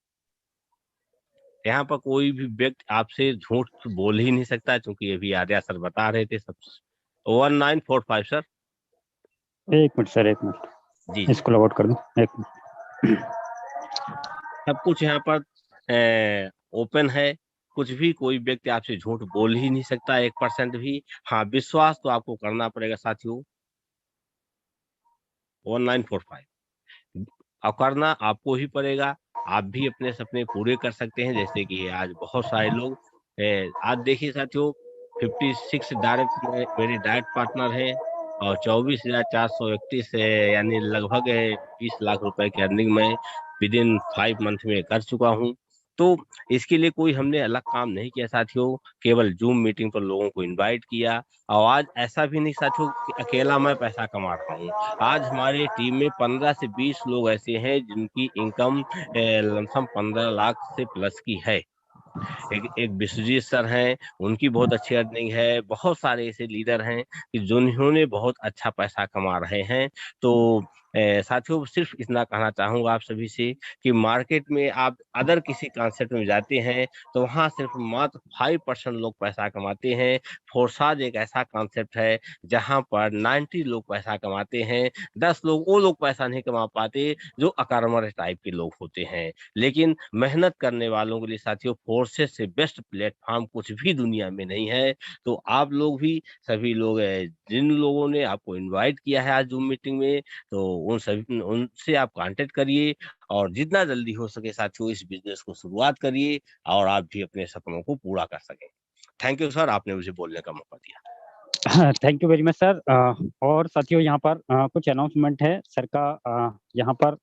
यहाँ पर कोई भी व्यक्ति आपसे झूठ बोल ही नहीं सकता, क्योंकि अभी आर्या सर बता रहे थे सब। 1945 सर। एक मिनट सर, एक मिनट जी इसको लॉग आउट कर दूं, एक मिनट। सब कुछ यहाँ पर ओपन है। कुछ भी कोई व्यक्ति आपसे झूठ बोल ही नहीं सकता 1% भी। हाँ, विश्वास तो आपको करना पड़ेगा साथियों। 1945 और करना आपको ही पड़ेगा। आप भी अपने सपने पूरे कर सकते हैं, जैसे कि आज बहुत सारे लोग आज देखिए साथियों, 56 डायरेक्ट मेरे डायरेक्ट पार्टनर हैं और 24,431 यानी लगभग 20 लाख रुपए की अर्निंग मैं विद इन 5 मंथ में कर चुका हूं। तो इसके लिए कोई हमने अलग काम नहीं किया साथियों, केवल जूम मीटिंग पर लोगों को इनवाइट किया। और आज ऐसा भी नहीं साथियों कि अकेला मैं पैसा कमा रहा हूँ। आज हमारी टीम में 15 से 20 लोग ऐसे हैं जिनकी इनकम लमसम 15 लाख से प्लस की है। एक विश्वजीत सर हैं, उनकी बहुत अच्छी अर्निंग है। बहुत सारे ऐसे लीडर हैं कि जिन्होंने बहुत अच्छा पैसा कमा रहे हैं। तो साथियों सिर्फ इतना कहना चाहूंगा आप सभी से कि मार्केट में आप अदर किसी कॉन्सेप्ट में जाते हैं तो वहां सिर्फ मात्र 5% लोग पैसा कमाते हैं। फोरसाज एक ऐसा कॉन्सेप्ट है जहां पर 90 लोग पैसा कमाते हैं। 10 लोग वो लोग पैसा नहीं कमा पाते जो अकार्मर टाइप के लोग होते हैं। लेकिन मेहनत करने वालों के लिए साथियों फोर्सेस से बेस्ट प्लेटफॉर्म कुछ भी दुनिया में नहीं है। तो आप लोग भी, सभी लोग जिन लोगों ने आपको इनवाइट किया है आज जूम मीटिंग में, तो उनसे आप कांटेक्ट करिए और जितना जल्दी हो सके साथियों इस बिजनेस को शुरुआत करिए और आप भी अपने सपनों को पूरा कर सकें। थैंक यू सर, आपने मुझे बोलने का मौका दिया। Thank you very much sir. और साथियों यहाँ पर कुछ अनाउंसमेंट है सर का। यहाँ पर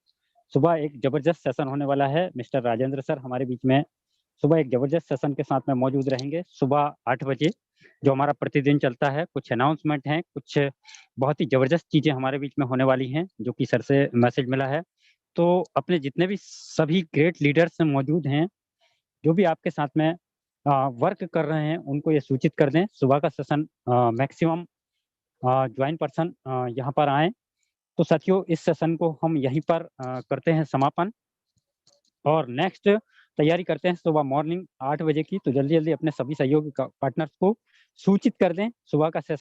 सुबह एक जबरदस्त सेशन होने वाला है। मिस्टर राजेंद्र सर हमारे बीच में सुबह एक जबरदस्त सेशन के साथ में मौजूद रहेंगे सुबह 8 बजे, जो हमारा प्रतिदिन चलता है। कुछ अनाउंसमेंट हैं, कुछ बहुत ही जबरदस्त चीजें हमारे बीच में होने वाली हैं, जो कि सर से मैसेज मिला है। तो अपने जितने भी सभी ग्रेट लीडर्स मौजूद हैं, जो भी आपके साथ में वर्क कर रहे हैं, उनको ये सूचित कर दें सुबह का सेशन मैक्सिमम ज्वाइन पर्सन यहाँ पर आए। तो साथियों इस सेशन को हम यहीं पर करते हैं समापन और नेक्स्ट तैयारी करते हैं सुबह मॉर्निंग 8 बजे की। तो जल्दी जल्दी अपने सभी सहयोगी पार्टनर्स को सूचित कर दें सुबह का सेशन